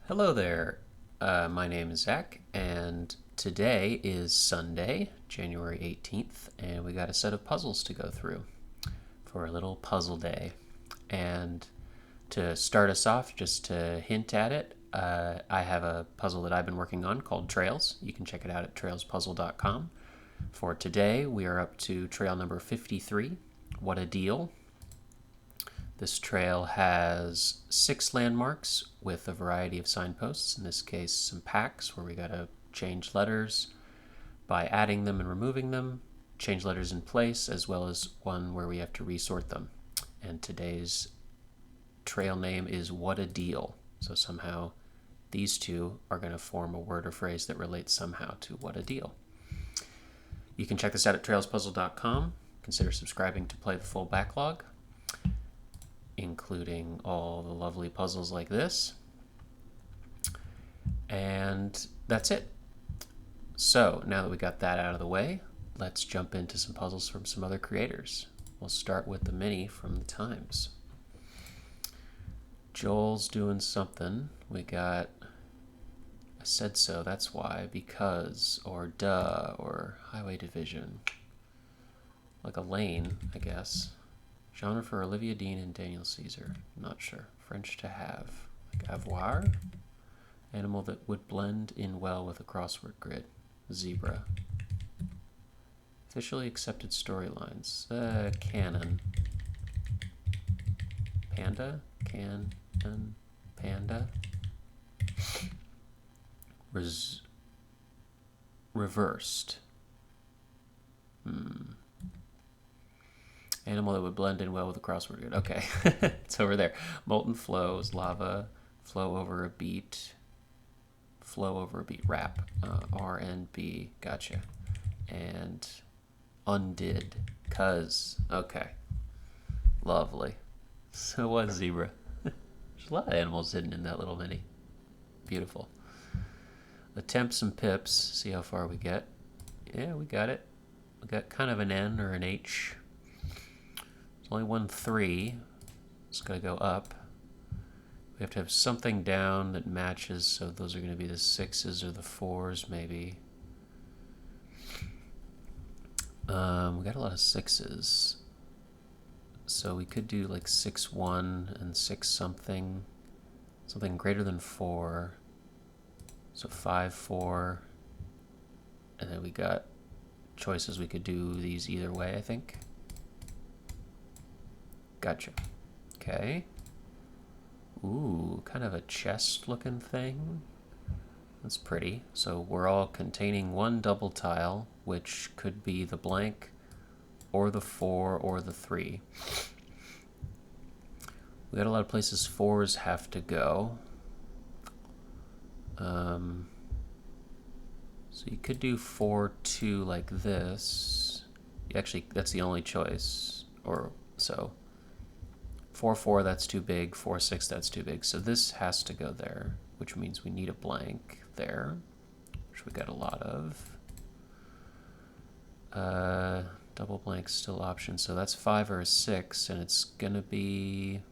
Hello there. My name is Zach, and today is Sunday, January 18th, and we got a set of puzzles to go through for a little puzzle day. And to start us off, just to hint at it, I have a puzzle that I've been working on called Trails. You can check it out at trailspuzzle.com. For today, we are up to trail number 53. What a deal! This trail has 6 landmarks with a variety of signposts. In this case, some packs where we gotta change letters by adding them and removing them, change letters in place, as well as one where we have to resort them. And today's trail name is What a Deal. So somehow these two are going to form a word or phrase that relates somehow to What a Deal. You can check this out at trailspuzzle.com. Consider subscribing to play the full backlog, including all the lovely puzzles like this. And that's it. So now that we got that out of the way, let's jump into some puzzles from some other creators. We'll start with the mini from the Times. Joel's doing something. We got I said so, that's why, because, or duh, or highway division. Like a lane, I guess. Genre for Olivia Dean and Daniel Caesar. Not sure. French to have. Like avoir? Animal that would blend in well with a crossword grid. Zebra. Officially accepted storylines. Canon. Panda? Canon? Panda? Reversed. Animal that would blend in well with a crossword grid. Okay, it's over there. Molten flows, lava, flow over a beat, rap, R and B, gotcha. And undid, cuz, okay. Lovely. So what, zebra? There's a lot of animals hidden in that little mini. Beautiful. Attempt some pips, see how far we get. Yeah, we got it. We got kind of an N or an H. There's only one 3. It's got to go up. We have to have something down that matches, so those are going to be the 6s or the 4s, maybe. We got a lot of 6s. So we could do like 6-1 and 6 something. Something greater than 4. So 5-4. And then we got choices. We could do these either way, I think. Gotcha. Okay. Ooh, kind of a chest looking thing. That's pretty. So we're all containing one double tile, which could be the blank or the 4 or the 3. We got a lot of places 4s have to go. So you could do 4-2 like this. Actually, that's the only choice. Or so 4-4, that's too big. 4-6, that's too big. So this has to go there, which means we need a blank there, which we got a lot of. Double blank still option. So that's 5 or a 6, and it's gonna be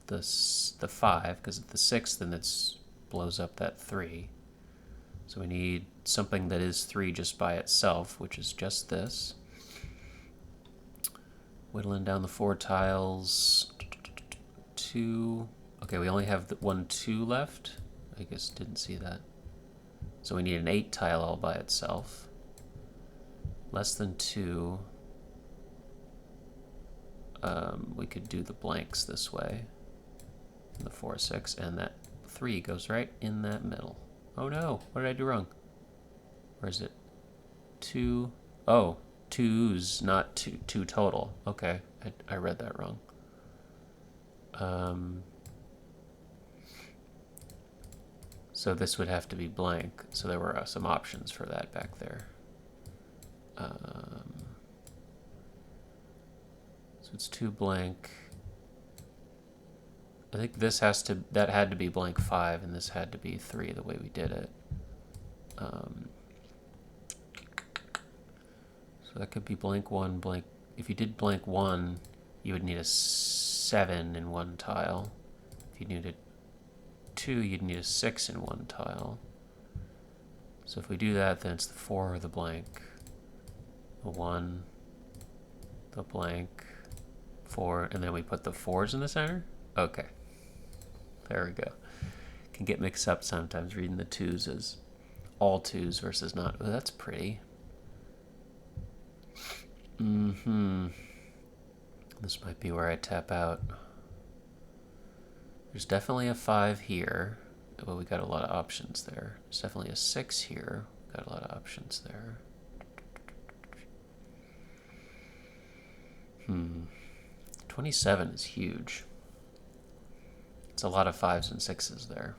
the 5, because at the 6, then it blows up that 3. So we need something that is 3 just by itself, which is just this. Whittling down the 4 tiles. 2. Okay, we only have the 1 2 left. I guess didn't see that. So we need an 8 tile all by itself. Less than 2. We could do the blanks this way. The 4-6, and that 3 goes right in that middle. Oh no, what did I do wrong? Where is it? 2. Oh, 2s, not 2 total. Okay, I read that wrong. So this would have to be blank. So there were some options for that back there. So it's 2 blank. I think this that had to be blank 5, and this had to be 3 the way we did it. So that could be blank 1, blank. If you did blank 1, you would need a 7 in one tile. If you needed 2, you'd need a 6 in one tile. So if we do that, then it's the 4 or the blank. The 1, the blank, 4, and then we put the 4s in the center? Okay. There we go. Can get mixed up sometimes reading the 2s as all 2s versus not. Oh, that's pretty. This might be where I tap out. There's definitely a 5 here, but we got a lot of options there. There's definitely a 6 here. Got a lot of options there. 27 is huge. It's a lot of 5s and 6s there.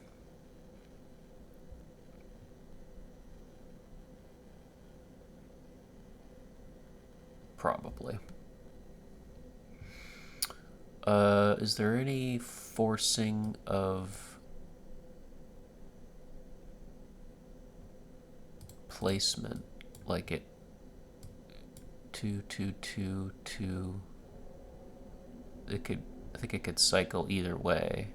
Probably. Is there any forcing of placement? Like it 2, 2, 2, 2. It could, I think it could cycle either way.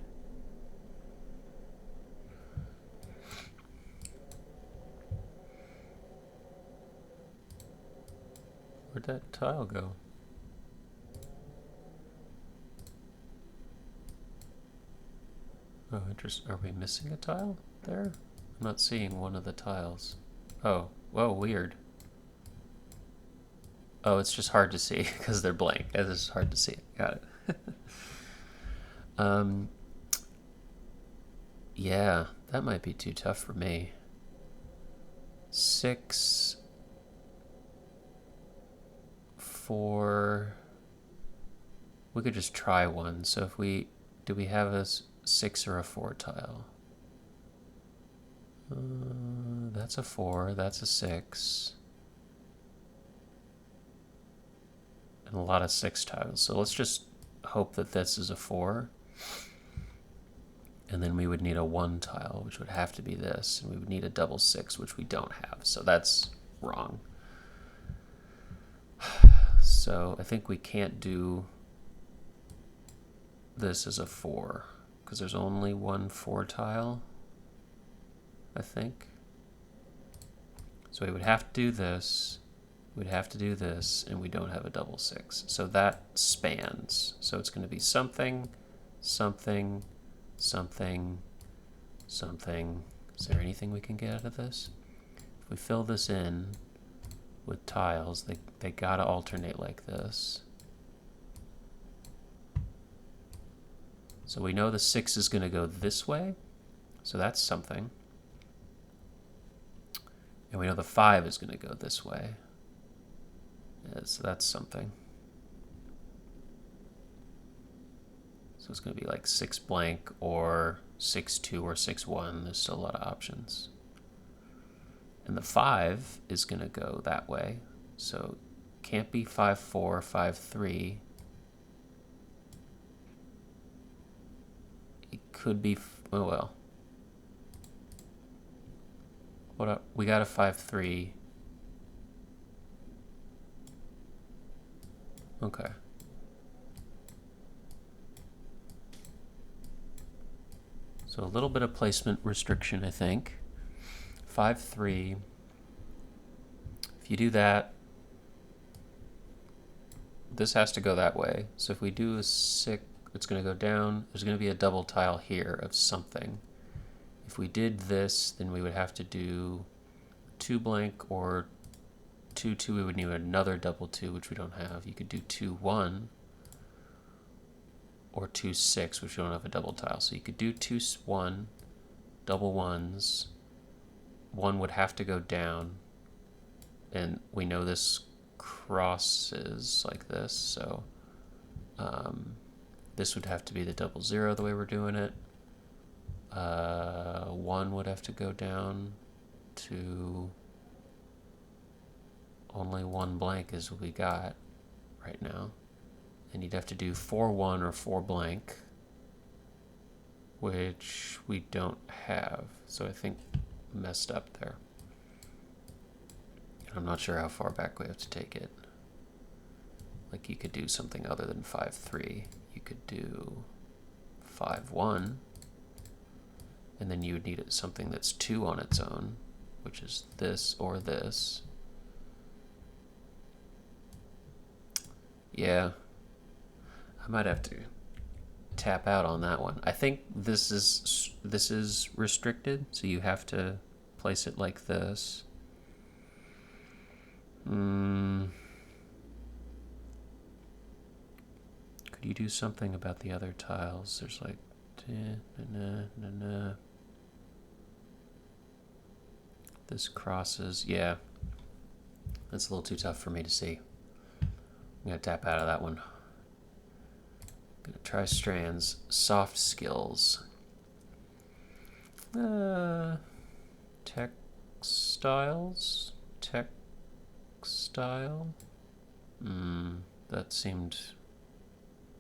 Where'd that tile go? Oh, interesting. Are we missing a tile there? I'm not seeing one of the tiles. Oh, whoa, weird. Oh, it's just hard to see because they're blank. It's just hard to see. Got it. Yeah, that might be too tough for me. 6, 4. We could just try one. So if we, do we have a 6 or a 4 tile? That's a 4, that's a 6. And a lot of 6 tiles. So let's just hope that this is a 4. And then we would need a 1 tile, which would have to be this. And we would need a double 6, which we don't have. So that's wrong. So I think we can't do this as a 4. Because there's only one 4 tile, I think. So we would have to do this. We'd have to do this, and we don't have a double 6. So that spans. So it's going to be something, something, something, something. Is there anything we can get out of this? If we fill this in with tiles, they gotta alternate like this. So we know the 6 is going to go this way. So that's something. And we know the 5 is going to go this way. Yeah, so that's something. So it's going to be like 6 blank or 6 2 or 6 1. There's still a lot of options. And the 5 is going to go that way. So can't be 5 4, 5 3. It could be, oh well. What up? We got a 5 3. Okay. So a little bit of placement restriction, I think. 5 3. If you do that, this has to go that way. So if we do a 6, it's going to go down. There's going to be a double tile here of something. If we did this, then we would have to do 2 blank or 2 2. We would need another double 2, which we don't have. You could do 2 1 or 2 6, which we don't have a double tile. So you could do 2 1, double 1s. 1 would have to go down, and we know this crosses like this, so this would have to be the double 0 the way we're doing it. 1 would have to go down to only 1 blank is what we got right now. And you'd have to do 4 1 or 4 blank, which we don't have. So I think messed up there. And I'm not sure how far back we have to take it. Like you could do something other than 5 3. You could do 5 1. And then you would need something that's 2 on its own, which is this or this. Yeah, I might have to tap out on that one. I think this is restricted, so you have to place it like this. Could you do something about the other tiles? There's like this crosses. Yeah, that's a little too tough for me to see. I'm gonna tap out of that one. Gonna try strands. Soft skills. Textiles. Textile. That seemed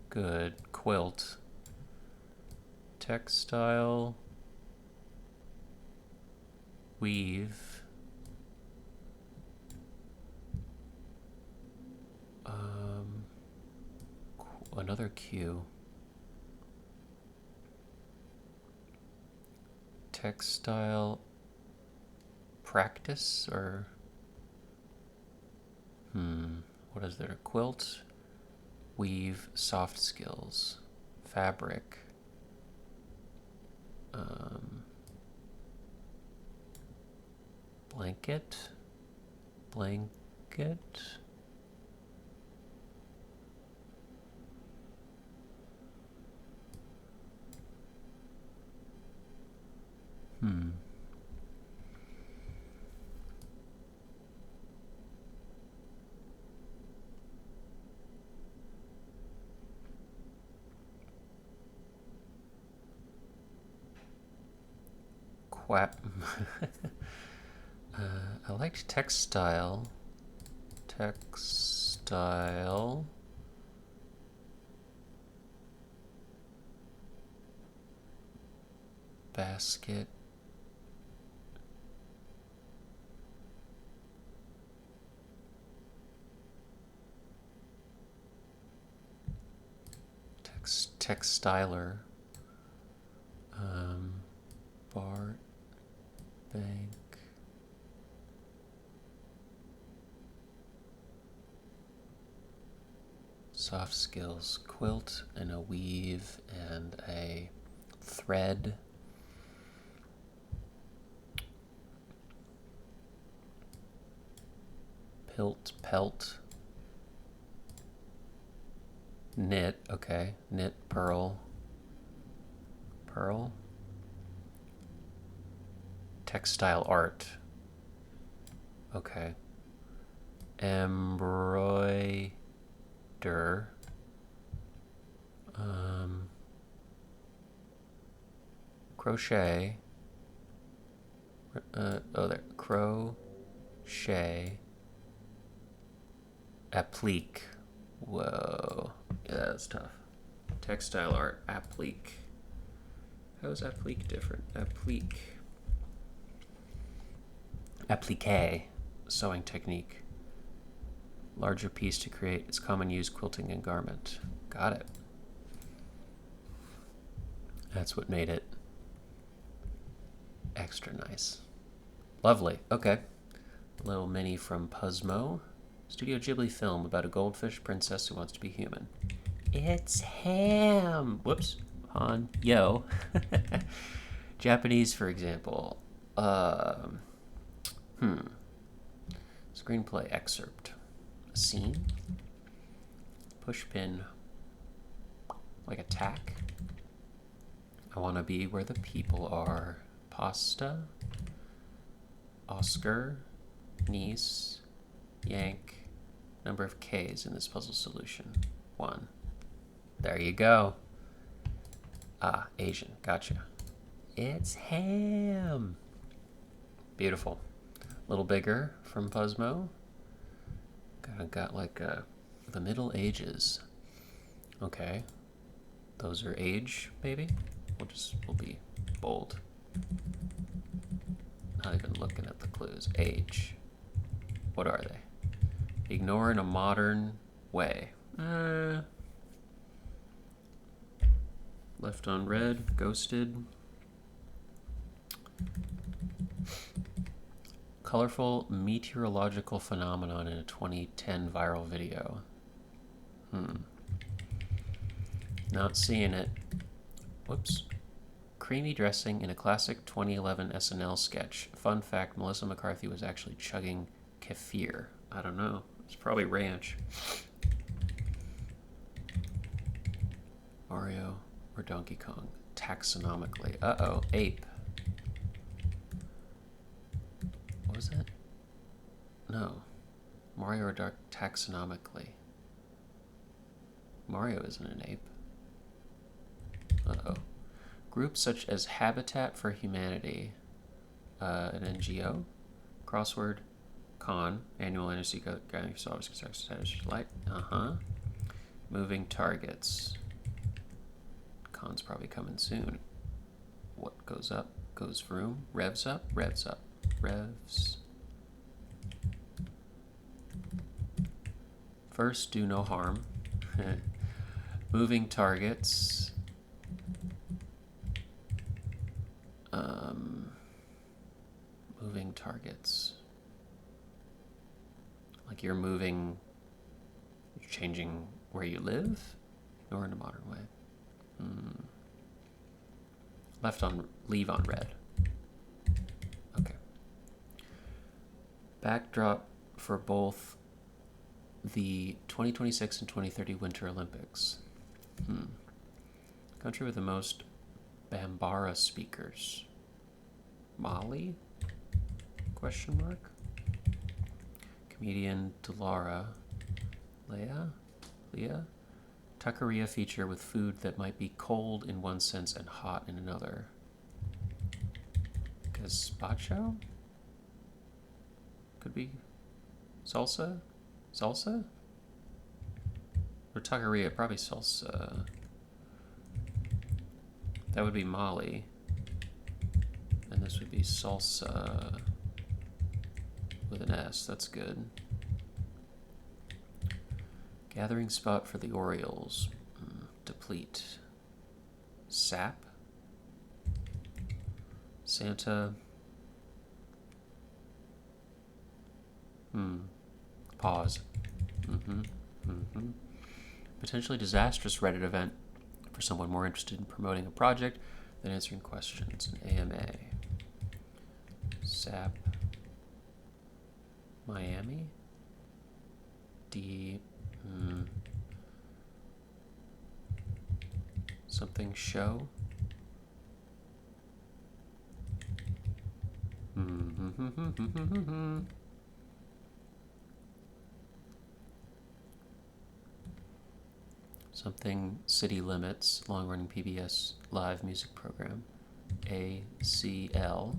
good. Quilt. Textile. Weave. Another Q. Textile practice, or what is there? Quilt, weave, soft skills, fabric, blanket. I liked textile. Basket. Textiler. Bar. Bank. Soft skills. Quilt and a weave and a thread. Pelt. Knit, okay. Knit, pearl. Textile art. Okay. Embroider. Crochet. There. Crochet. Applique. Whoa. Yeah, that's tough. Textile art. Applique. How is applique different? Applique. Sewing technique. Larger piece to create its common use quilting and garment. Got it. That's what made it extra nice. Lovely. Okay. A little mini from Puzzmo. Studio Ghibli film about a goldfish princess who wants to be human. It's ham. Whoops. Han. Yo. Japanese, for example. Screenplay excerpt. A scene. Pushpin. Like a tack. I want to be where the people are. Pasta. Oscar. Niece. Yank. Number of K's in this puzzle solution. 1. There you go. Ah, Asian. Gotcha. It's ham. Beautiful. A little bigger from Puzzmo. Got like the Middle Ages. Okay. Those are age, maybe? We'll be bold. Not even looking at the clues. Age. What are they? Ignore in a modern way. Left on red. Ghosted. Colorful meteorological phenomenon in a 2010 viral video. Not seeing it. Whoops. Creamy dressing in a classic 2011 SNL sketch. Fun fact, Melissa McCarthy was actually chugging kefir. I don't know. It's probably ranch. Mario or Donkey Kong? Taxonomically. Uh-oh. Ape. What was that? No. Mario or taxonomically. Mario isn't an ape. Uh-oh. Groups such as Habitat for Humanity, an NGO, Crossword Con, Annual Energy Guiding Solvers Status Light. Moving Targets. Con's probably coming soon. What goes up goes vroom. Revs up, revs up, revs. First, do no harm. Moving targets. Moving targets. Like you're moving, you're changing where you live, or in a modern way. Leave on red. Okay. Backdrop for both the 2026 and 2030 Winter Olympics. Country with the most Bambara speakers. Mali? Question mark. Comedian Delara. Leah? Taqueria feature with food that might be cold in one sense and hot in another. Gazpacho? Could be salsa? Salsa? Or taqueria, probably salsa. That would be Mali. And this would be salsa with an S. That's good. Gathering spot for the Orioles. Deplete. Sap. Santa. Pause. Potentially disastrous Reddit event for someone more interested in promoting a project than answering questions. An AMA. Sap. Miami. Something show. Something City Limits, long-running PBS live music program. ACL.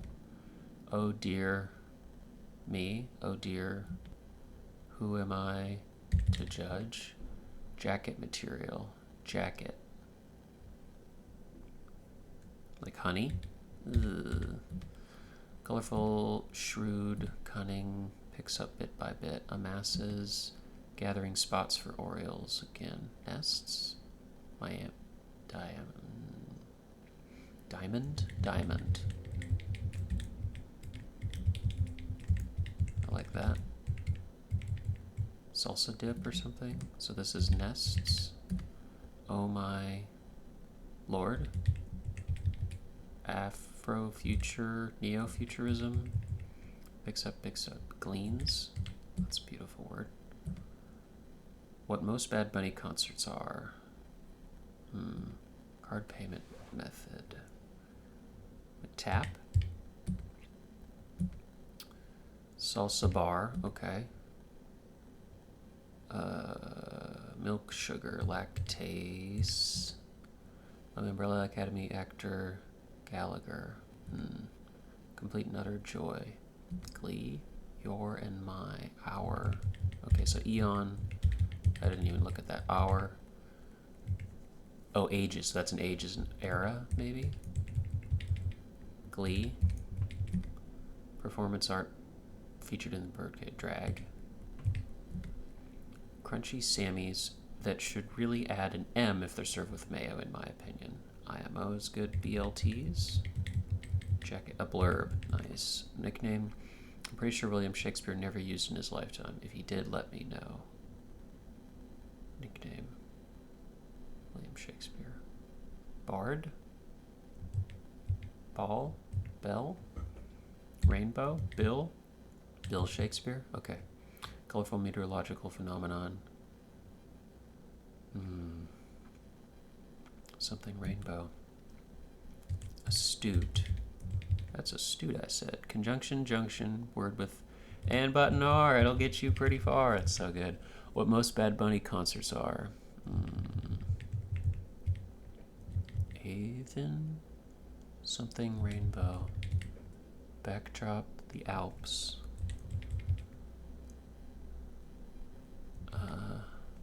Oh dear me. Oh dear. Who am I to judge? Jacket material. Jacket. Like honey? Ugh. Colorful, shrewd, cunning, picks up bit by bit, amasses, gathering spots for Orioles again. Nests? Diamond? Diamond. I like that. Salsa dip or something. So this is nests. Oh my lord. Afrofuture, neo-futurism. Picks up, gleans. That's a beautiful word. What most Bad Bunny concerts are. Card payment method. Tap. Salsa bar, okay. Milk, sugar, lactase. Umbrella Academy actor Gallagher. Complete and utter joy. Glee. Your and my. Our. Okay, so Eon. I didn't even look at that. Our. Oh, ages. So that's an ages and era, maybe? Glee. Performance art featured in the Birdcage. Drag. Crunchy Sammies that should really add an M if they're served with mayo, in my opinion. IMO is good. BLTs. Jacket, a blurb. Nice. Nickname. I'm pretty sure William Shakespeare never used in his lifetime. If he did, let me know. Nickname. William Shakespeare. Bard. Ball. Bell. Rainbow. Bill. Bill Shakespeare. Okay. Colorful meteorological phenomenon. Something rainbow. Astute. That's astute, I said. Conjunction, junction, word with and button R. It'll get you pretty far. It's so good. What most Bad Bunny concerts are. Haven. Something rainbow. Backdrop, the Alps.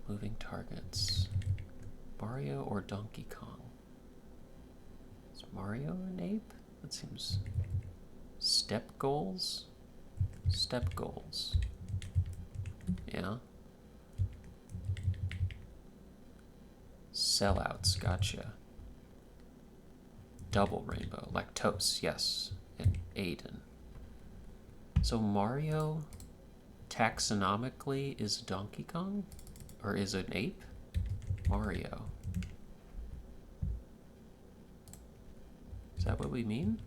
Moving targets. Mario or Donkey Kong? Is Mario an ape? That seems... Step goals? Step goals. Yeah. Sellouts, gotcha. Double rainbow. Lactose, yes. And Aiden. So Mario taxonomically is Donkey Kong? Or is an ape? Mario. Is that what we mean?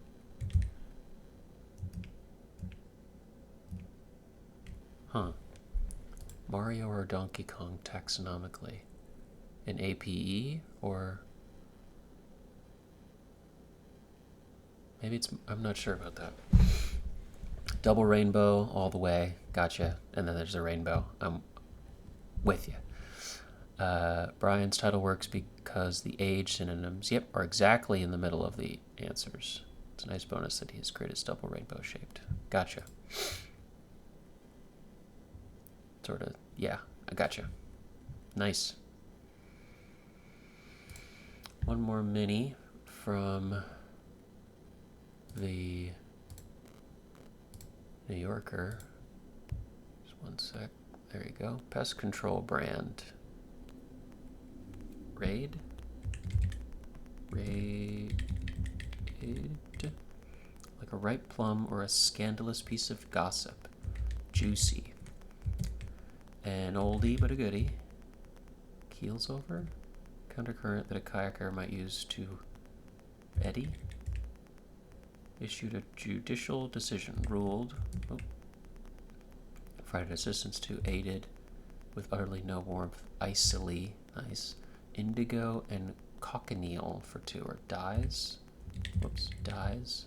Huh. Mario or Donkey Kong taxonomically? An APE or... Maybe it's... I'm not sure about that. Double rainbow all the way. Gotcha. And then there's a rainbow. I'm with you. Brian's title works because the age synonyms, yep, are exactly in the middle of the answers. It's a nice bonus that his grid is double rainbow shaped. Gotcha. Sort of, yeah, I gotcha. Nice. One more mini from the New Yorker. Just one sec. There you go. Pest control brand. Raid. Like a ripe plum or a scandalous piece of gossip. Juicy. An oldie but a goodie. Keels over. Countercurrent that a kayaker might use to eddy. Issued a judicial decision. Ruled. Oh. Provided assistance to, aided with utterly no warmth. Icily. Nice. Indigo and cochineal for two, or dies. Whoops, dies.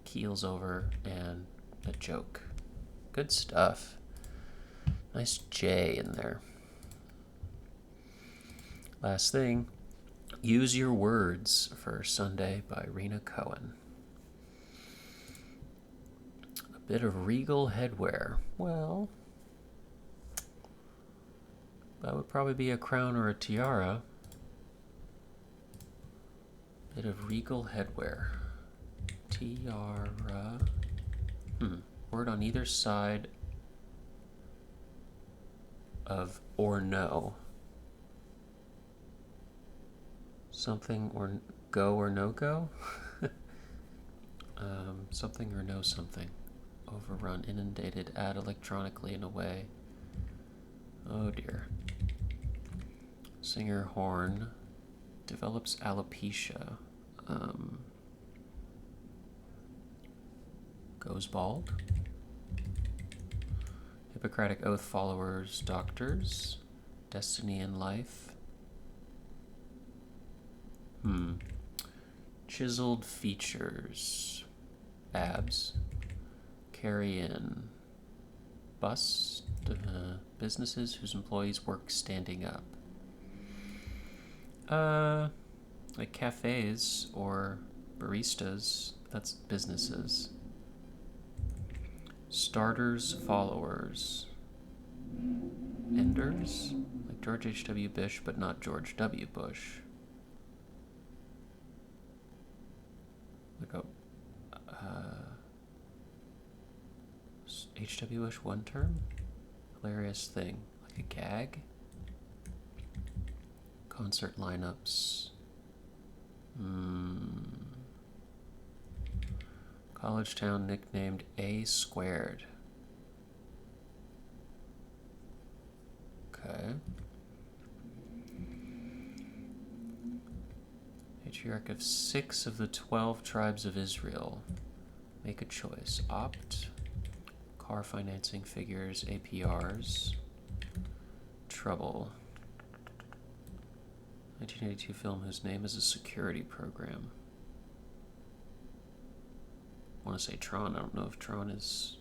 Keels over and a joke. Good stuff. Nice J in there. Last thing, Use Your Words for Sunday by Rena Cohen. A bit of regal headwear. Well, that would probably be a crown or a tiara. Bit of regal headwear. Tiara. Word on either side of or no. Something or go or no go? Something or no something. Overrun, inundated, add electronically in a way. Oh dear. Singer horn. Develops alopecia. Goes bald. Hippocratic Oath followers, doctors. Destiny in life. Chiseled features. Abs. Carry in. Bust. Businesses whose employees work standing up. Like cafes or baristas. That's businesses. Starters, followers. Enders? Like George H.W. Bush, but not George W. Bush. Like a H.W. Bush one term? Hilarious thing. Like a gag? Concert lineups. College town nicknamed A Squared. Okay. Patriarch of 6 of the 12 tribes of Israel. Make a choice. Opt. Car financing figures, APRs. Trouble. 1982 film whose name is a security program. I want to say Tron. I don't know if Tron is...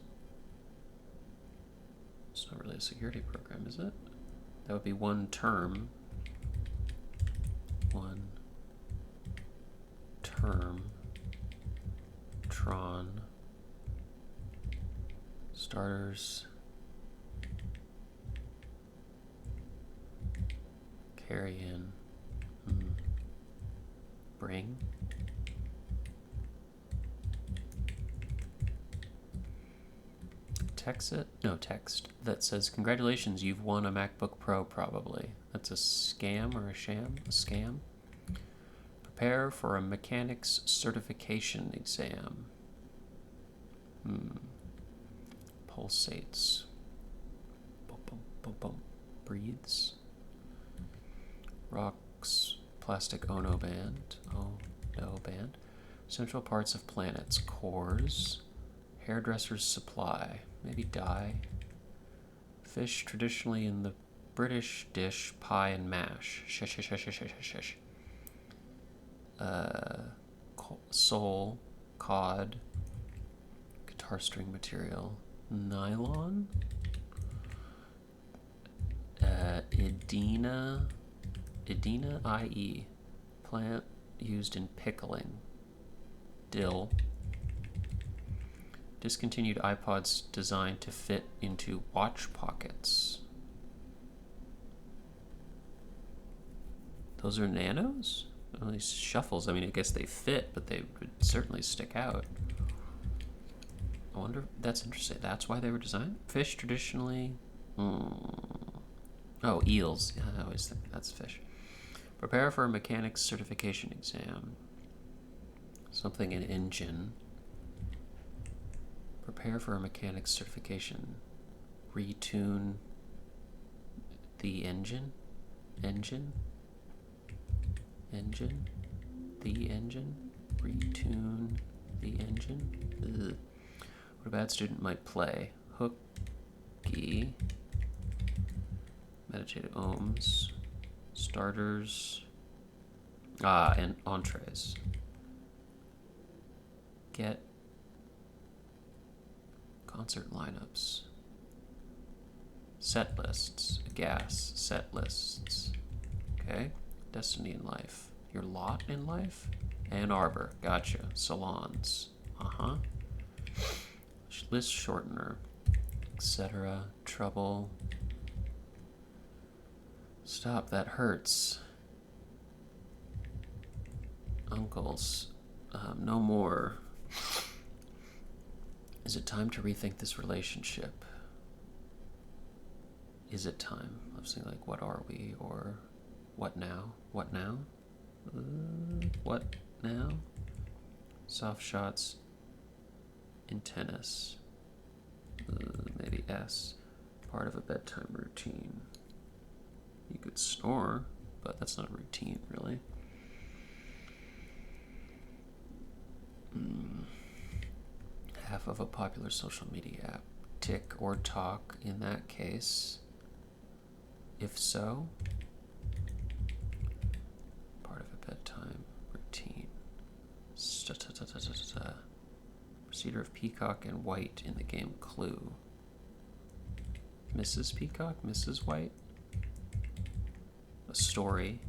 It's not really a security program, is it? That would be one term. One term. Tron. Starters. Carry in. Bring. Text it? No, text. That says, congratulations, you've won a MacBook Pro, probably. That's a scam or a sham? A scam? Prepare for a mechanics certification exam. Pulsates. Bum, bum, bum, bum. Breathes. Rocks. Plastic Ono band. Oh, no band. Central parts of planets. Cores. Hairdresser's supply. Maybe dye. Fish traditionally in the British dish pie and mash. Shush, shush, shush, shush, shush, shush. Sole. Cod. Guitar string material. Nylon. Edina IE. Plant used in pickling. Dill. Discontinued iPods designed to fit into watch pockets. Those are nanos? Well, these shuffles, I mean, I guess they fit, but they would certainly stick out. I wonder, that's interesting. That's why they were designed? Fish traditionally... Oh, eels. Yeah, I always think that's fish. Prepare for a mechanics certification exam. Something in engine. Prepare for a mechanics certification. Retune the engine? Engine? Engine? The engine? Retune the engine? Ugh. What a bad student might play. Hooky. Meditative ohms. Starters. And entrees. Get concert lineups. Set lists. Gas. Set lists. Okay. Destiny in life. Your lot in life? Ann Arbor. Gotcha. Salons. List shortener. Etc. Trouble. Stop, that hurts. Uncles. No more. Is it time to rethink this relationship? Is it time? I'm saying, like, what are we? Or what now? What now? What now? Soft shots in tennis. Maybe S. Part of a bedtime routine. You could snore, but that's not a routine, really. Half of a popular social media app. Tick or talk in that case. If so, part of a bedtime routine. Procedure of Peacock and White in the game Clue. Mrs. Peacock, Mrs. White. A story.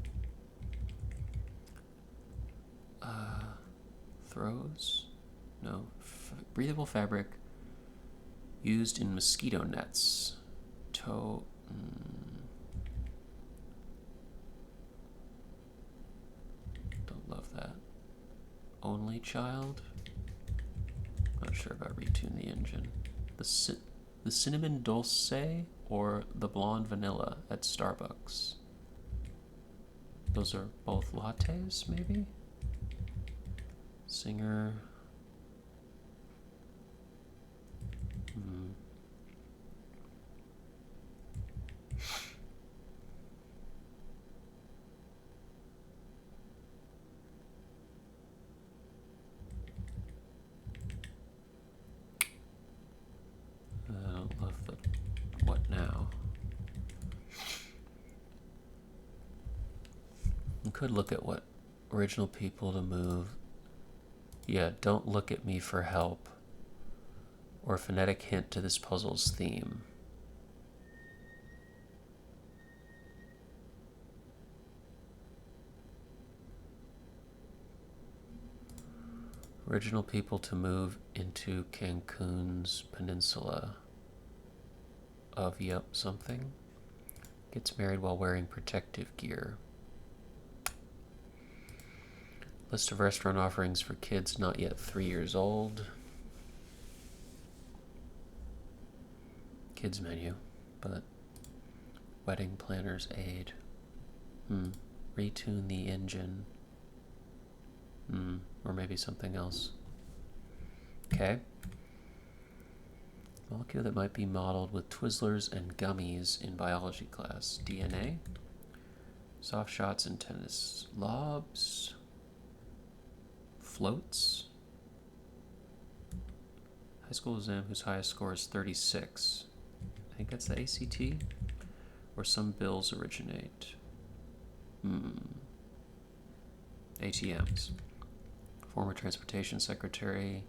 Throws? No. Breathable fabric used in mosquito nets. Don't love that. Only child? Not sure about retune the engine. The cinnamon dulce or the blonde vanilla at Starbucks? Those are both lattes, maybe? Singer. Hmm. I don't love the what now. You could look at what original people to move. Yeah, don't look at me for help. Or a phonetic hint to this puzzle's theme. Original people to move into Cancun's peninsula of something. Gets married while wearing protective gear. List of restaurant offerings for kids not yet 3 years old. Kids menu, but wedding planner's aid. Retune the engine. Or maybe something else. Okay. Molecule that might be modeled with Twizzlers and gummies in biology class. DNA. Soft shots and tennis lobs. Floats. High school exam whose highest score is 36. I think that's the ACT. Where some bills originate. ATMs. Former transportation secretary.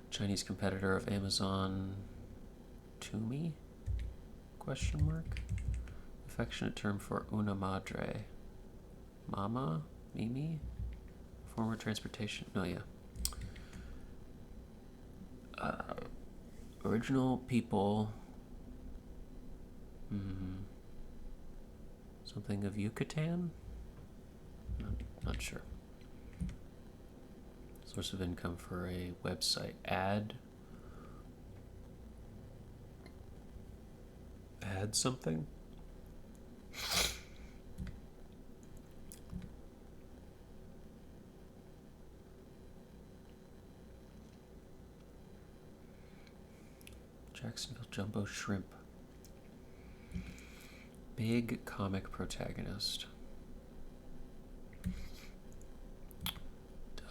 Chinese competitor of Amazon. Tumi? Question mark? Affectionate term for una madre. Mama? Mimi? Former transportation. No, yeah. Original people. Something of Yucatan? Not sure. Source of income for a website. Add something? Jacksonville Jumbo Shrimp. Big comic protagonist.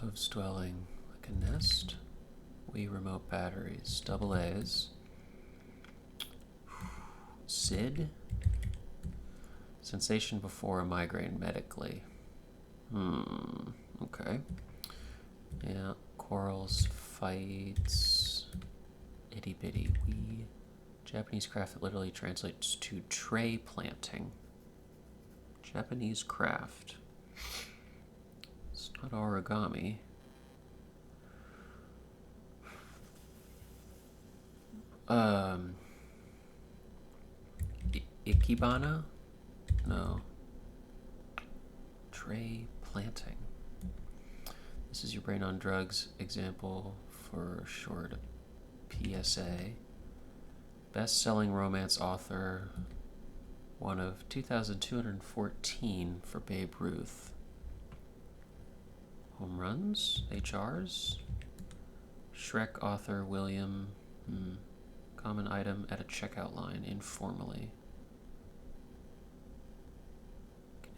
Dove's dwelling like a nest. Wii remote batteries. Double A's. Sid. Sensation before a migraine medically. Okay. Yeah. Quarrels, fights. Itty bitty wee. Japanese craft that literally translates to tray planting. Japanese craft. It's not origami. Ikebana? No. Tray planting. This is your brain on drugs example for short PSA. Best-selling romance author. One of 2,214 for Babe Ruth. Home runs? HRs? Shrek author William. Common item at a checkout line informally.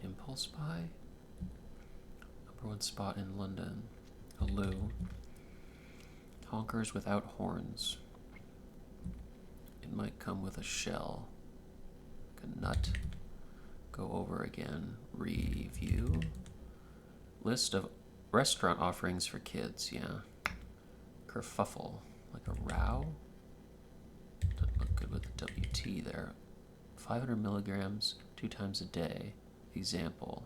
Impulse buy? Number 1 spot in London. Hello. Honkers without horns. It might come with a shell. Like a nut. Go over again. Review. List of restaurant offerings for kids, yeah. Kerfuffle. Like a row. Doesn't look good with the WT there. 500 milligrams 2 times a day. Example.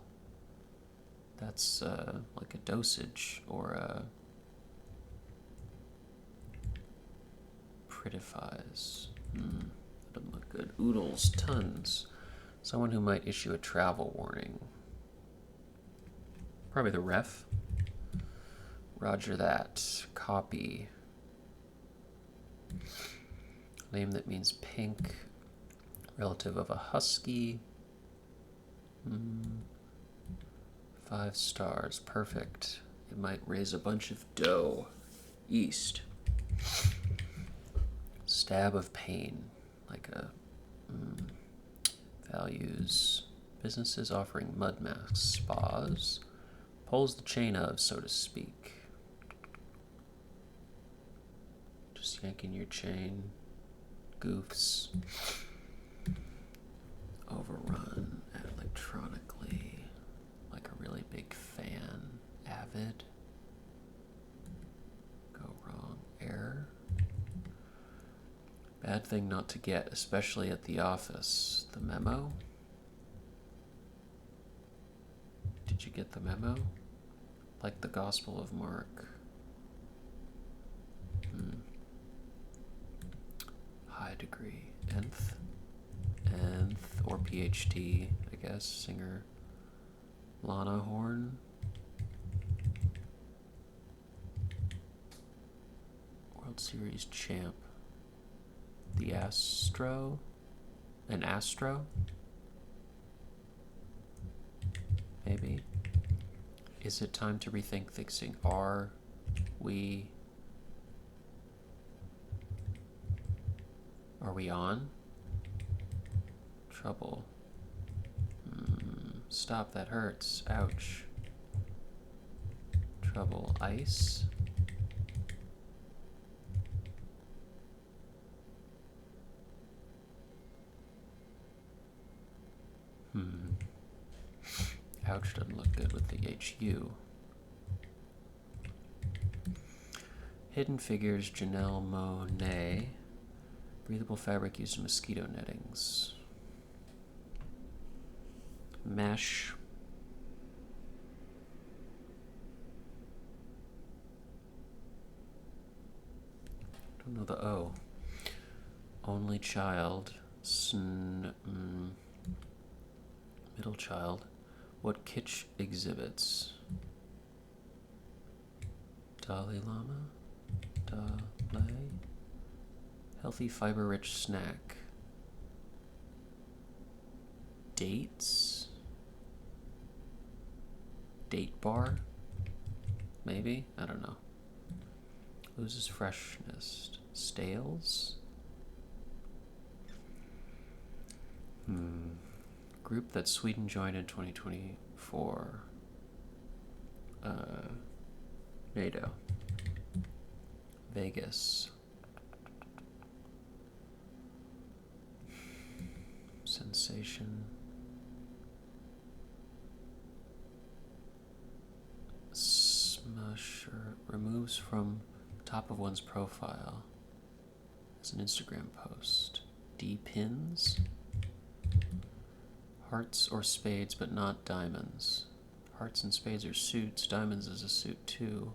That's like a dosage or a prettifies. That doesn't look good. Oodles, tons. Someone who might issue a travel warning. Probably the ref. Roger that. Copy. Name that means pink. Relative of a husky. 5 stars. Perfect. It might raise a bunch of dough. East. Stab of pain, like a values. Businesses offering mud masks, spas. Pulls the chain of, so to speak. Just yanking your chain. Goofs. Overrun electronically. Like a really big fan. Avid. Go wrong. Error. Bad thing not to get, especially at the office. The memo? Did you get the memo? Like the Gospel of Mark. High degree. Nth or PhD, I guess. Singer Lana Horn. World Series champ. The Astro? An Astro? Maybe. Is it time to rethink fixing? Are we on? Trouble. Stop, that hurts. Ouch. Trouble. Ice. Ouch doesn't look good with the HU. Hidden Figures, Janelle Monáe. Breathable fabric used in mosquito nettings. Mesh. Don't know the O. Only child. Middle child. What kitsch exhibits? Dalai Lama? Dalai? Healthy fiber-rich snack. Dates? Date bar? Maybe? I don't know. Loses freshness. Stales? Group that Sweden joined in 2024. NATO. Vegas. Sensation. Smusher removes from top of one's profile. It's an Instagram post. D-pins. Hearts or spades, but not diamonds. Hearts and spades are suits. Diamonds is a suit too.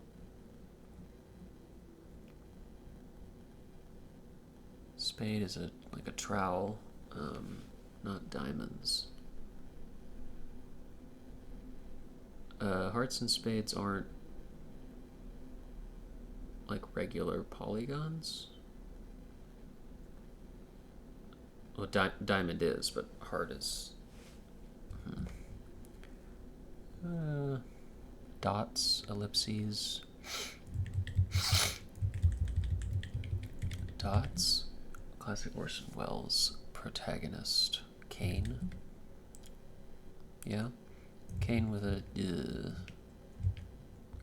Spade is like a trowel, not diamonds. Hearts and spades aren't like regular polygons. Well, diamond is, but heart is. Dots, ellipses. Dots. Classic Orson Welles protagonist. Kane. Yeah. Kane with a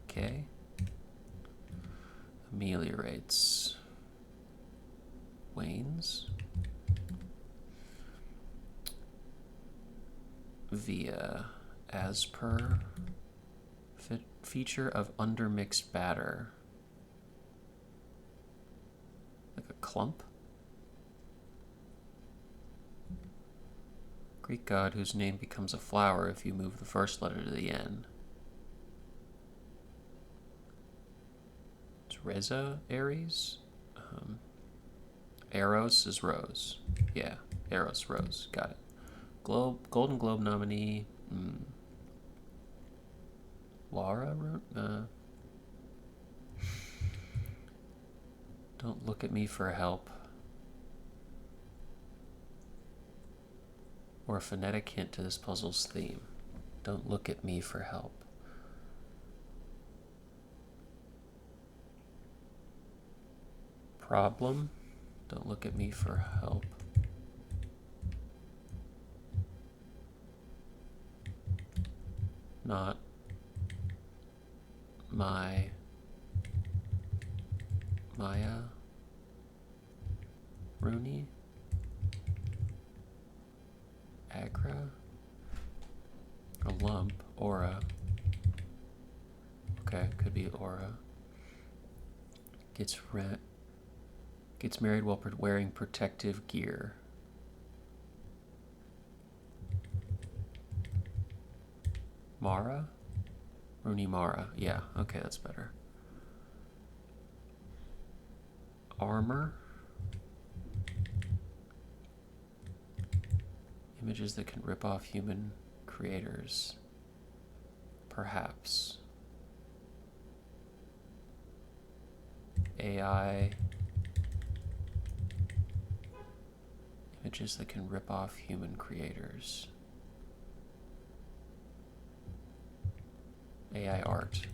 K. Ameliorates. Wanes. Via. As per. Feature of undermixed batter. Like a clump. Greek god whose name becomes a flower if you move the first letter to the N. It's Reza Aries. Eros is Rose. Yeah, Eros Rose. Got it. Golden Globe nominee. Laura wrote. Don't look at me for help. Or a phonetic hint to this puzzle's theme. Don't look at me for help. Problem? Don't look at me for help. Not my Maya Rooney Agra a lump aura. Okay, could be aura. Gets married while wearing protective gear. Mara? Rooney Mara. Yeah, okay, that's better. Armor. Images that can rip off human creators. Perhaps. AI. Images that can rip off human creators. AI art.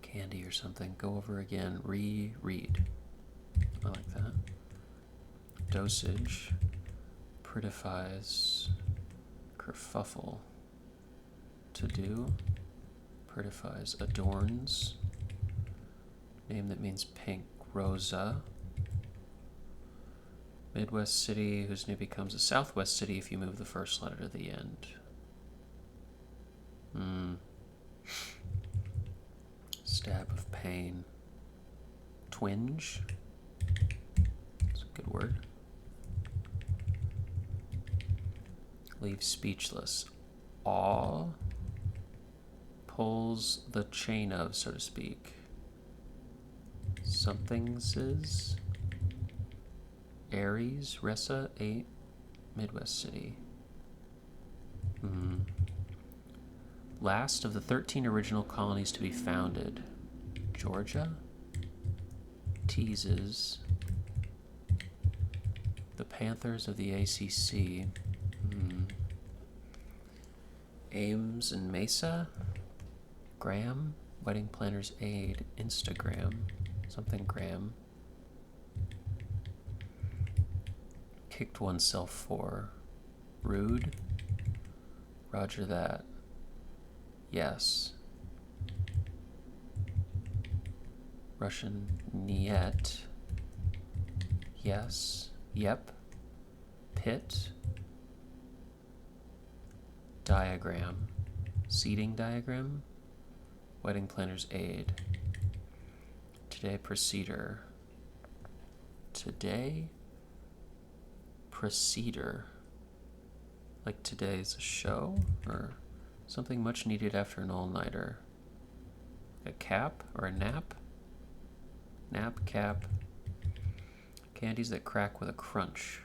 Candy or something. Go over again. Reread. I like that. Dosage. Prettifies. Kerfuffle. To do. Prettifies. Adorns. Name that means pink. Rosa. Midwest city, whose name becomes a Southwest city if you move the first letter to the end. Stab of pain. Twinge. That's a good word. Leave speechless. Awe. Pulls the chain of, so to speak. Something's is. Aries, Ressa, 8, Midwest city. Last of the 13 original colonies to be founded. Georgia. Teases. The Panthers of the ACC. Ames and Mesa. Graham. Wedding Planners Aid. Instagram. Something Graham. Kicked oneself for. Rude. Roger that. Yes. Russian Niet. Yes. Yep. Pit. Diagram. Seating diagram. Wedding Planners Aid. Today Procedure. Today Procedure. Like today's a show or something much needed after an all-nighter. A cap or a nap? Nap, cap. Candies that crack with a crunch.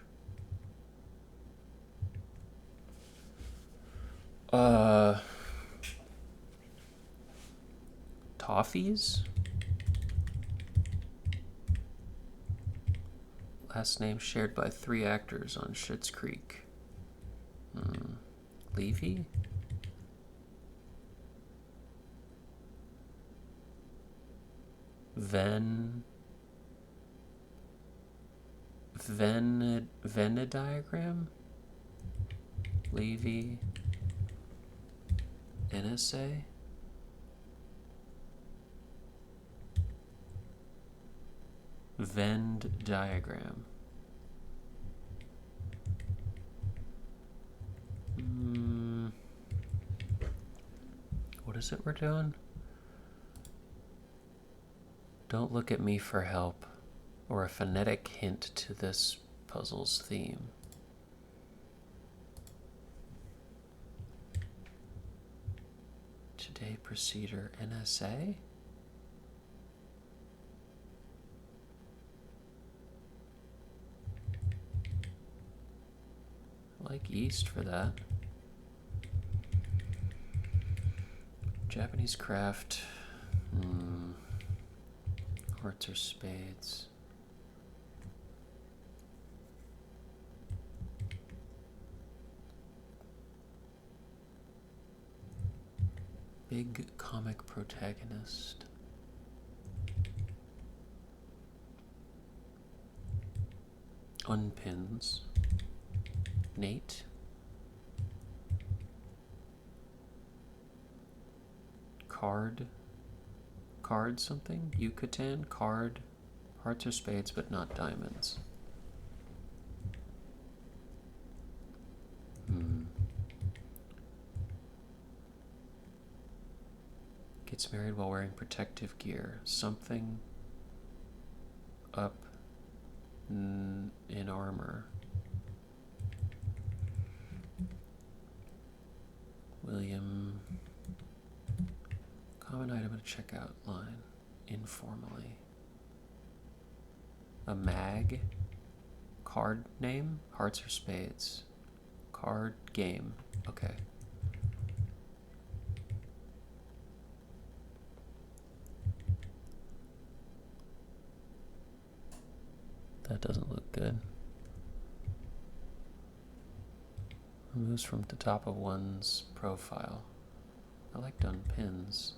Toffees? Last name shared by 3 actors on Schitt's Creek. Levy? Venn diagram? Levy? NSA? Venn diagram. What is it we're doing? Don't look at me for help or a phonetic hint to this puzzle's theme. Today Procedure NSA? I like yeast for that. Japanese craft. Hearts or spades. Big comic protagonist. unpins. Nate. Card something? Yucatan? Card. Hearts or spades, but not diamonds. Gets married while wearing protective gear. Something up in armor. William. Common item at checkout line. Informally. A mag. Card name? Hearts or spades? Card game. Okay. That doesn't look good. Moves from the top of one's profile. I like done pins.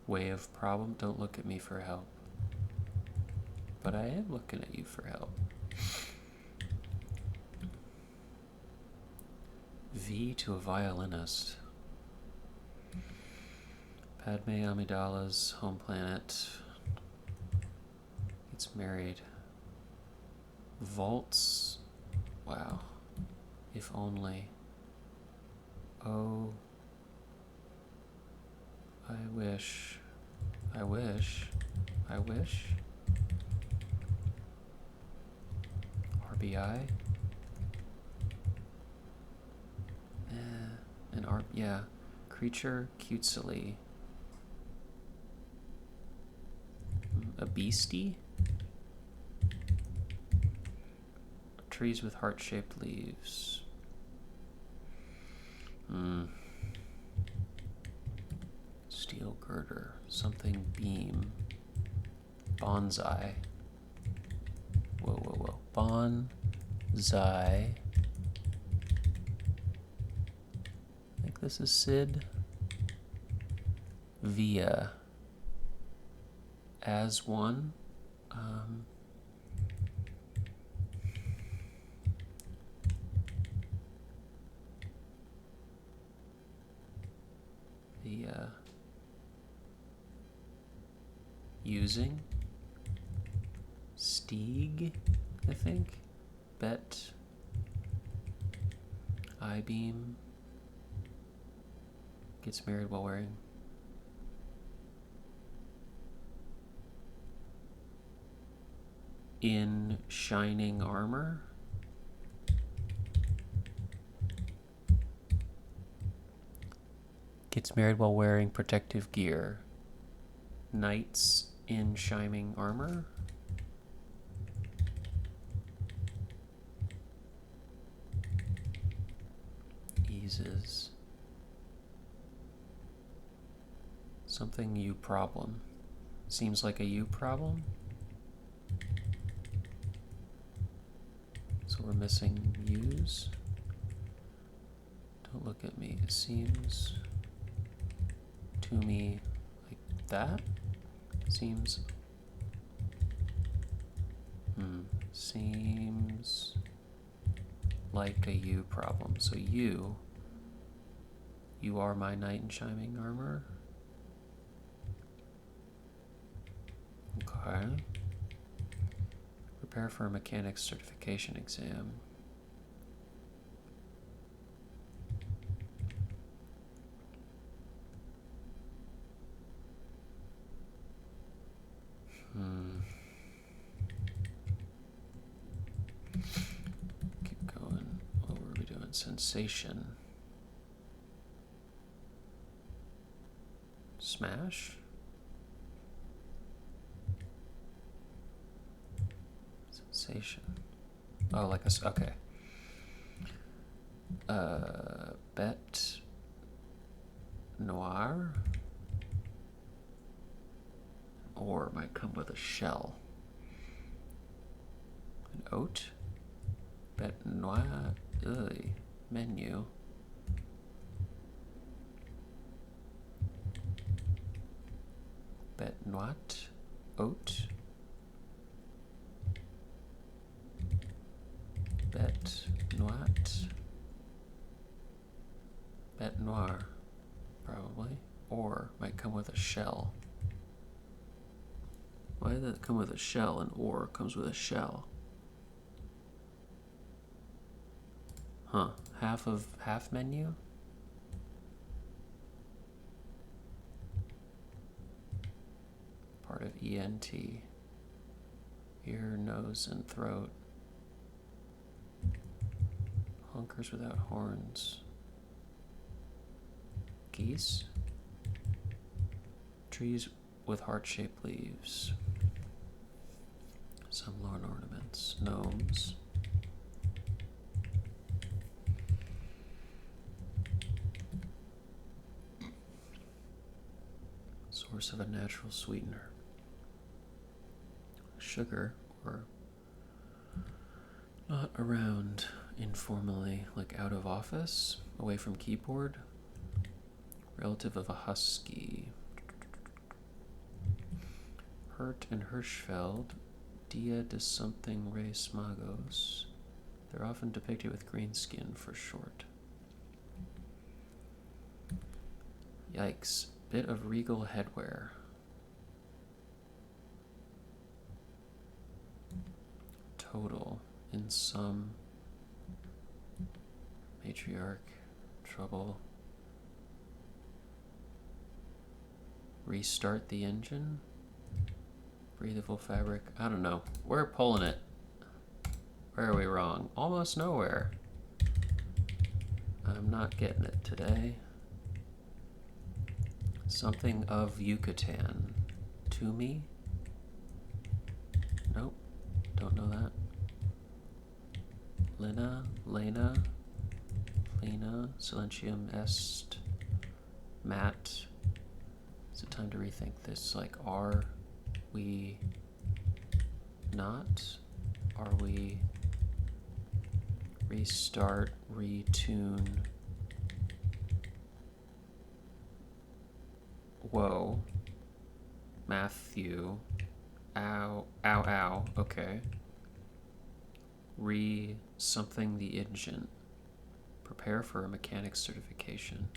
Way of problem. Don't look at me for help. But I am looking at you for help. V to a violinist. Padme Amidala's home planet. Gets married. Vaults. Wow. If only. Oh. I wish. I wish. I wish. RBI. An yeah. Creature cutesily. A beastie? Trees with heart-shaped leaves. Steel girder. Something beam. Bonsai. Whoa, whoa, whoa. Bonsai. I think this is Sid. Via. As one. Using. Stieg, I think. Bet. I-beam. Gets married while wearing. In shining armor. Gets married while wearing protective gear. Knights in shining armor. Eases. Something you problem. Seems like a you problem. So we're missing yous. Don't look at me. It seems to me like that. Seems. Seems like a you problem. So you are my knight in shining armor. Okay. Prepare for a mechanics certification exam. Keep going. What were we doing? Sensation. Smash? Sensation. Oh, like a... Okay. Bet noir? Or might come with a shell. An oat? Bête noire. Menu. Bête noite. Oat. Bête noite. Bête noire. Probably. Or might come with a shell. Why did that come with a shell and or comes with a shell? Huh. Half menu? Part of ENT. Ear, nose, and throat. Hunkers without horns. Geese? Trees with heart-shaped leaves. Some lawn ornaments. Gnomes. Source of a natural sweetener. Sugar, or not around informally, like out of office, away from keyboard. Relative of a husky. Hurt and Hirschfeld, Dia de something Res Magos. They're often depicted with green skin for short. Yikes. Bit of regal headwear. Total. In some. Matriarch. Trouble. Restart the engine. Breathable fabric. I don't know. We're pulling it. Where are we wrong? Almost nowhere. I'm not getting it today. Something of Yucatan. To me? Nope. Don't know that. Lena, Lena, Lena, Silentium est, Matt. Is it time to rethink this? Like, are we not? Are we restart, retune? Whoa. Matthew. Ow, ow, ow. Okay. Something the engine. Prepare for a mechanic certification.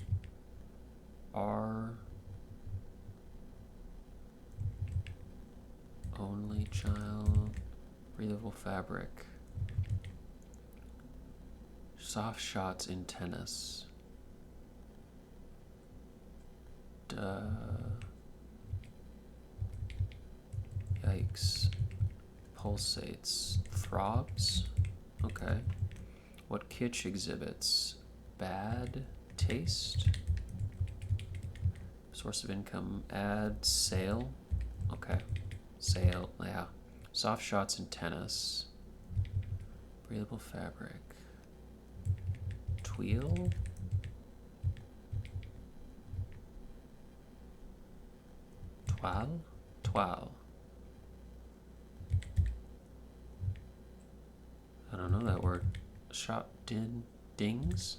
R. Only child. Breathable fabric. Soft shots in tennis. Yikes. Pulsates. Throbs? Okay. What kitsch exhibits? Bad taste? Source of income. Ad. Sale? Okay. Sale. Yeah. Soft shots in tennis. Breathable fabric. Tweel? Twal? Twal. I don't know that word. Shot dings?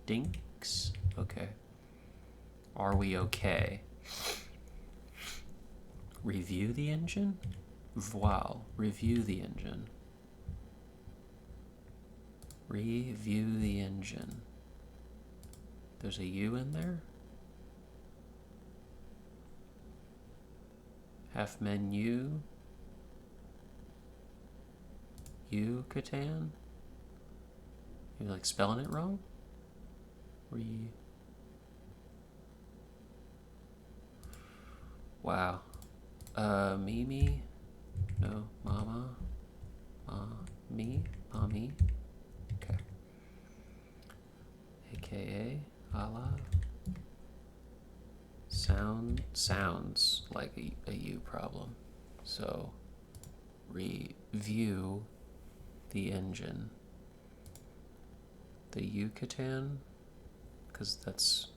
Dinks? Okay. Are we okay? Review the engine? Voile. Review the engine. Review the engine. There's a U in there? Half menu. Yucatan? You're like spelling it wrong? Wow. Mimi? No. Mama? Me? Mommy? Okay. AKA? Allah? Sounds like a U problem. So, review the engine. The Yucatan? Because that's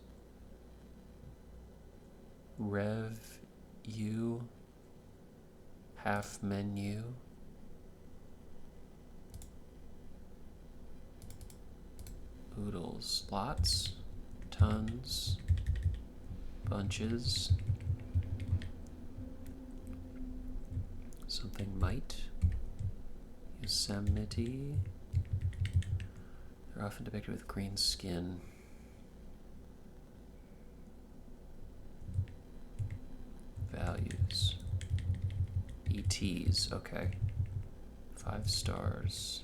Rev U, half menu. Oodles. Lots. Tons. Bunches. Something might. Yosemite. They're often depicted with green skin. Values. ETs, okay. 5 stars.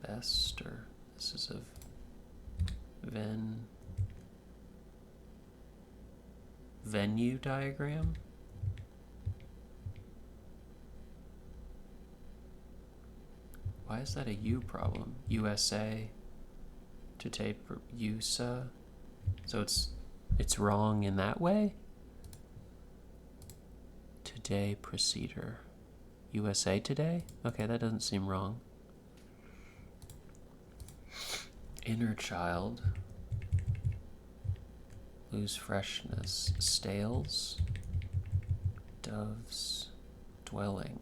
Best, or this is of venue diagram. Why is that a U problem? USA to tape USA. So it's wrong in that way? Today procedure. USA Today? Okay, that doesn't seem wrong. Inner child. Lose freshness. Stales. Doves. Dwelling.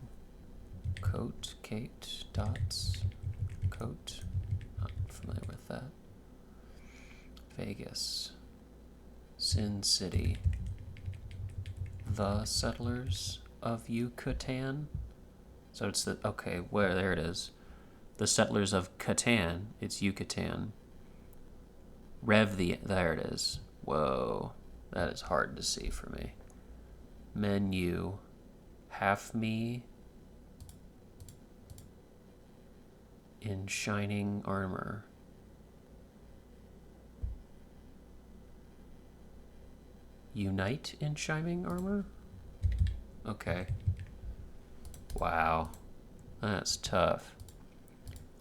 Coat. Kate. Dots. Coat. Not familiar with that. Vegas. Sin City. The settlers of Yucatan. So it's the, okay, there it is. The settlers of Catan, it's Yucatan. There it is. Whoa, that is hard to see for me. Menu, half me in shining armor. Unite in shining armor? Okay. Wow, that's tough.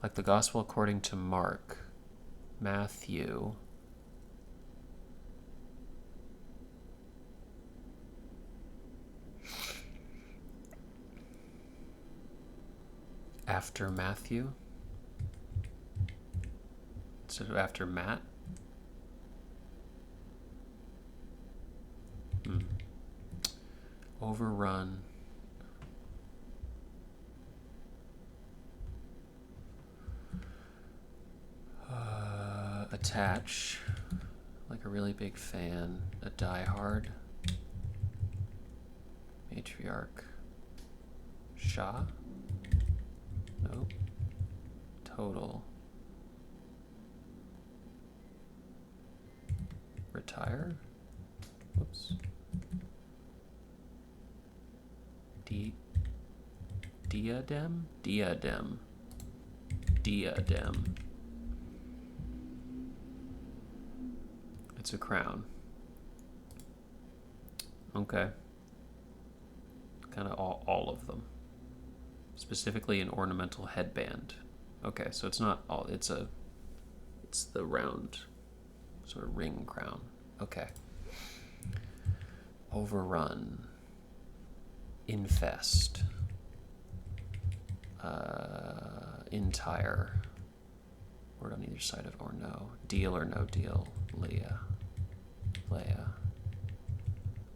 Like the Gospel according to Mark, Matthew. After Matthew? Instead of after Matt? Overrun. Attach, like a really big fan. A diehard. Matriarch. Shah? Nope. Total. Retire? Whoops. Diadem? Diadem. Diadem. It's a crown. Okay. Kind of all of them. Specifically an ornamental headband. Okay, so it's not all, it's the round sort of ring crown. Okay. Overrun. Infest. Entire. Word on either side of or no. Deal or no deal. Leah.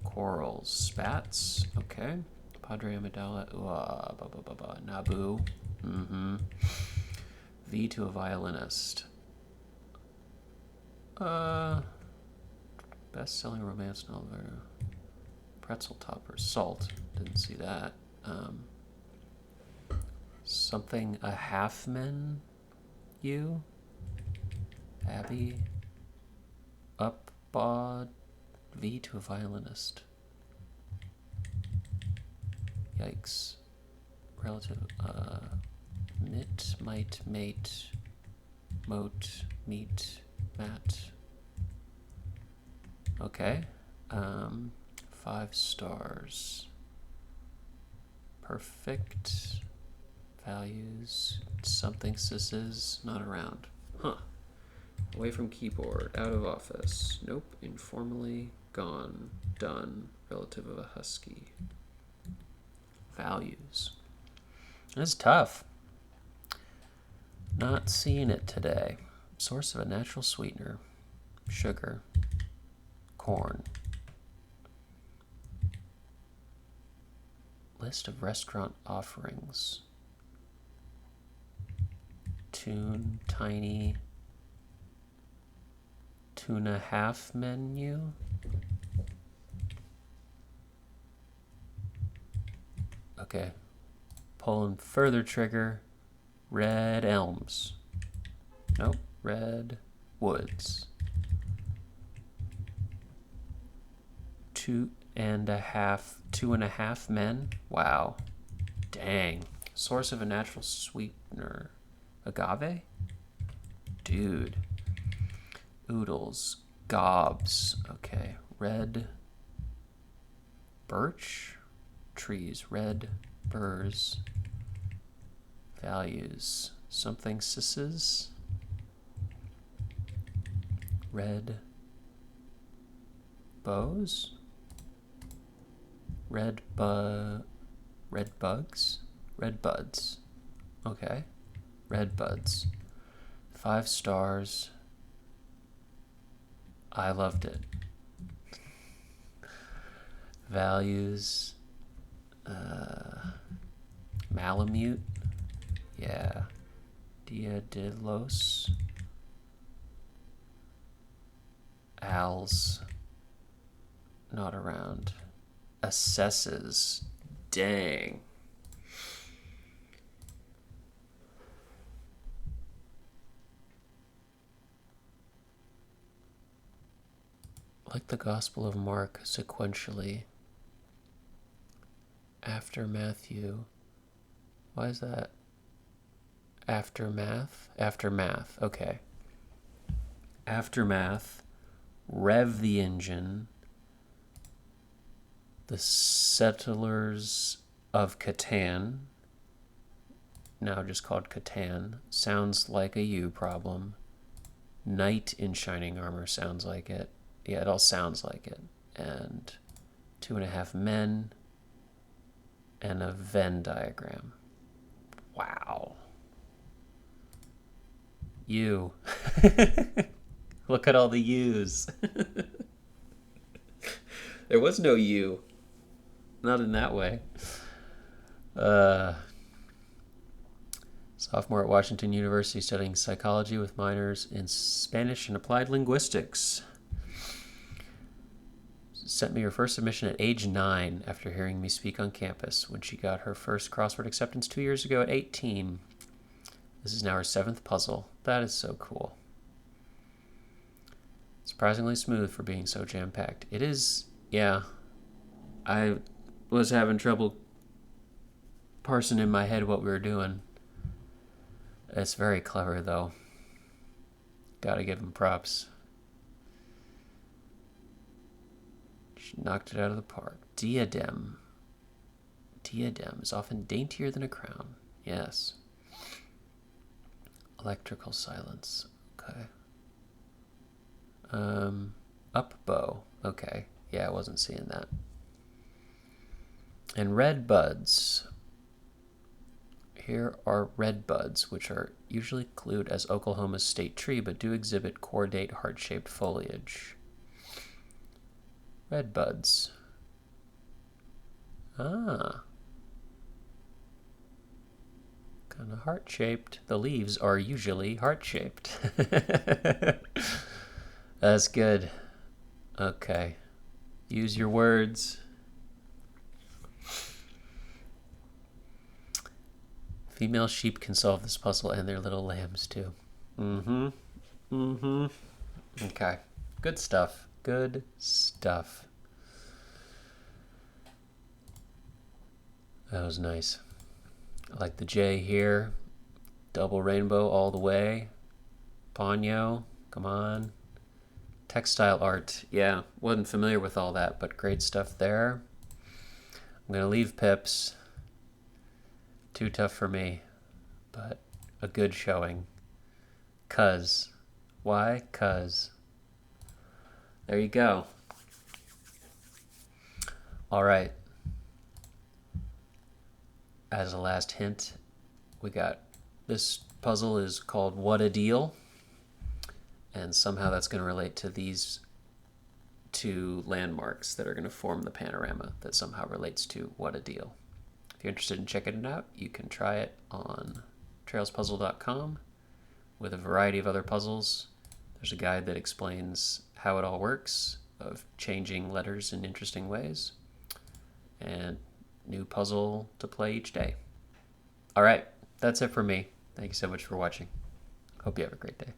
Quarrels. Spats. Okay. Padre Amidala. Naboo. V to a violinist. Best-selling romance novel. Pretzel topper. Salt. Didn't see that. Something a half-man. You. Abby. Upbod. V to a violinist. Yikes. Relative. Mit, might, mate, moat, meet, mat. Okay. 5 stars. Perfect. Values. Something sisses. Not around. Huh. Away from keyboard. Out of office. Nope. Informally. Gone. Done. Relative of a husky. Values. That's tough. Not seeing it today. Source of a natural sweetener. Sugar. Corn. List of restaurant offerings. Tune. Tiny. 2.5 menu. Okay. Pulling further trigger. Red elms. Nope. Red woods. 2.5 men. Wow. Dang. Source of a natural sweetener. Agave? Dude. Oodles. Gobs. Okay. Red birch. Trees. Red burrs. Values. Something sisses. Red bows. Red bugs. Red buds. Okay. Red buds. 5 stars. I loved it. Values. Malamute. Yeah. Dia de los. Al's. Not around. Assesses. Dang. Like the Gospel of Mark sequentially. After Matthew. Why is that? Aftermath? Aftermath. Okay. Aftermath. Rev the engine. The Settlers of Catan. Now just called Catan. Sounds like a you problem. Knight in shining armor sounds like it. Yeah, it all sounds like it. And 2.5 men. And a Venn diagram. Wow. You. Look at all the U's. There was no U. Not in that way. Sophomore at Washington University studying psychology with minors in Spanish and applied linguistics. Sent me her first submission at age 9 after hearing me speak on campus when she got her first crossword acceptance 2 years ago at 18. This is now her 7th puzzle. That is so cool. Surprisingly smooth for being so jam-packed. It is, yeah. I was having trouble parsing in my head what we were doing. It's very clever, though. Gotta give him props. She knocked it out of the park. Diadem. Diadem is often daintier than a crown. Yes. Electrical silence. Okay. Up bow. Okay. Yeah, I wasn't seeing that. And red buds. Here are red buds, which are usually clued as Oklahoma's state tree, but do exhibit cordate heart-shaped foliage. Red buds. Ah. Kind of heart-shaped. The leaves are usually heart-shaped. That's good. Okay. Use your words. Female sheep can solve this puzzle and their little lambs too. Okay. Good stuff. Good stuff. That was nice. I like the J here. Double rainbow all the way. Ponyo. Come on. Textile art. Yeah, wasn't familiar with all that, but great stuff there. I'm going to leave Pips. Too tough for me, but a good showing. 'Cause. Why? 'Cause. There you go. All right. As a last hint, we got this puzzle is called What a Deal. And somehow that's going to relate to these 2 landmarks that are going to form the panorama that somehow relates to What a Deal. If you're interested in checking it out, you can try it on trailspuzzle.com with a variety of other puzzles. There's a guide that explains how it all works, of changing letters in interesting ways, and new puzzle to play each day. All right, that's it for me. Thank you so much for watching. Hope you have a great day.